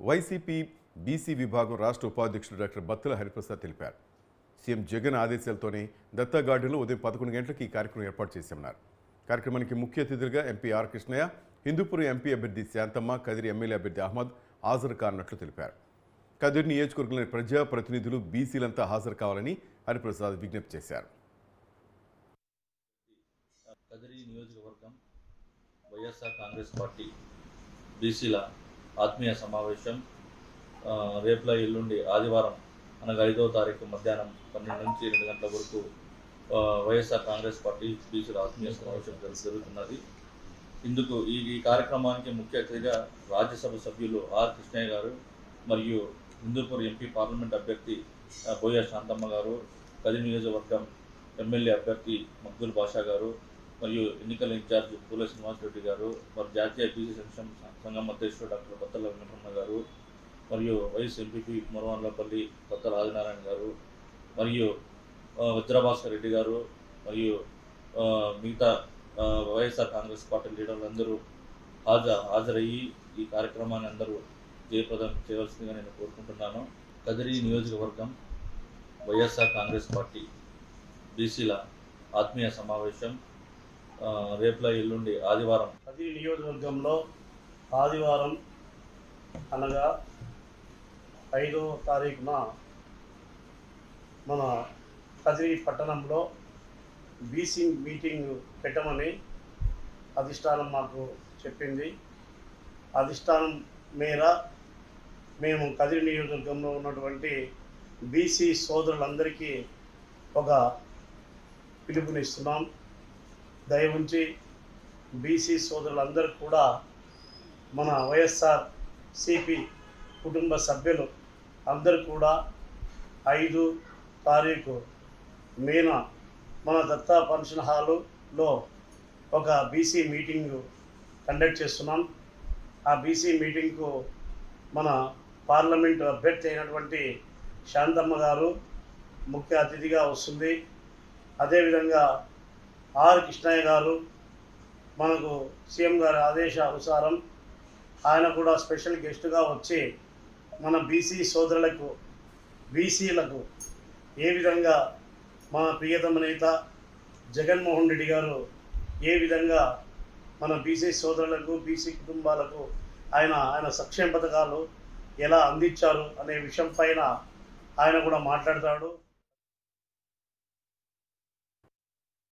YCP BC విభాగం రాష్ట్ర ఉపాధ్యక్షుడు డాక్టర్ బత్తుల హరిప్రసాద్ తెలిపారు. సీఎం జగన్ ఆదేశాలతోనే దత్తా గార్డెన్లో ఉదయం 11 గంటలకు ఈ కార్యక్రమం ఏర్పాటు చేశామన్నారు. కార్యక్రమానికి ముఖ్య అతిథులుగా MP R Krishnaiah, Hindupuram MP అభ్యర్థి శాంతమ్మ, కదిరి ఎమ్మెల్యే అభ్యర్థి అహ్మద్ హాజరు కానున్నట్లు తెలిపారు. కదిరి నియోజకవర్గంలోని ప్రజాప్రతినిధులు బీసీలంతా హాజరు కావాలని హరిప్రసాద్ విజ్ఞప్తి చేశారు. కదిరి నియోజకవర్గం వైఎస్ఆర్ కాంగ్రెస్ పార్టీ బీసీల ఆత్మీయ సమావేశం రేపుల ఎల్లుండి ఆదివారం అనగా 5వ తారీఖు మధ్యాహ్నం 12 నుంచి 2 గంటల వరకు వైఎస్ఆర్ కాంగ్రెస్ పార్టీ బీసీల ఆత్మీయ సమావేశం జరుగుతున్నది. ఇందుకు ఈ కార్యక్రమానికి ముఖ్య అతిథిగా రాజ్యసభ సభ్యులు ఆర్ కృష్ణయ్య గారు మరియు హిందూపూర్ ఎంపీ పార్లమెంట్ అభ్యర్థి బోయ శాంతమ్మ గారు, కదిరి నియోజకవర్గం ఎమ్మెల్యే అభ్యర్థి మగ్దుల్ బాషా గారు మరియు ఎన్నికల ఇన్ఛార్జ్ పూల శ్రీనివాస్ రెడ్డి గారు, మరి జాతీయ బీసీ సంఘం అధ్యక్షుడు డాక్టర్ బత్తల వెంకటరమణ గారు మరియు వైఎస్ ఎంపీపీ మురవన్లపల్లి బత్తల ఆదినారాయణ గారు మరియు వజ్రభాస్కర్ రెడ్డి గారు మరియు మిగతా వైఎస్ఆర్ కాంగ్రెస్ పార్టీ లీడర్లందరూ హాజరయ్యి ఈ కార్యక్రమాన్ని అందరూ జయప్రదం చేయవలసిందిగా నేను కోరుకుంటున్నాను. కదిరి నియోజకవర్గం వైఎస్ఆర్ కాంగ్రెస్ పార్టీ బీసీల ఆత్మీయ సమావేశం రేపుల ఎల్లుండి ఆదివారం కదిరి నియోజకవర్గంలో ఆదివారం అనగా 5వ తారీఖున మన కదిరి పట్టణంలో బీసీ మీటింగ్ పెట్టమని అధిష్టానం మాకు చెప్పింది. అధిష్టానం మేర మేము కదిరి నియోజకవర్గంలో ఉన్నటువంటి బీసీ సోదరులందరికీ ఒక పిలుపునిస్తున్నాం. దయ ఉంచి బీసీ సోదరులందరూ కూడా మన వైఎస్ఆర్ సిపి కుటుంబ సభ్యులు అందరూ కూడా 5 తారీఖు మేన మన దత్తా ఫంక్షన్ హాలులో ఒక బీసీ మీటింగ్ కండక్ట్ చేస్తున్నాం. ఆ బీసీ మీటింగ్కు మన పార్లమెంటు అభ్యర్థి అయినటువంటి శాంతమ్మ గారు ముఖ్య అతిథిగా వస్తుంది. అదేవిధంగా ఆర్ కృష్ణయ్య గారు మనకు సీఎం గారి ఆదేశానుసారం ఆయన కూడా స్పెషల్ గెస్టుగా వచ్చి మన బీసీ సోదరులకు బీసీలకు ఏ విధంగా మన ప్రియతమ నేత జగన్మోహన్ రెడ్డి గారు ఏ విధంగా మన బీసీ సోదరులకు బీసీ కుటుంబాలకు ఆయన సంక్షేమ పథకాలు ఎలా అందించారు అనే విషయం పైన ఆయన కూడా మాట్లాడతాడు.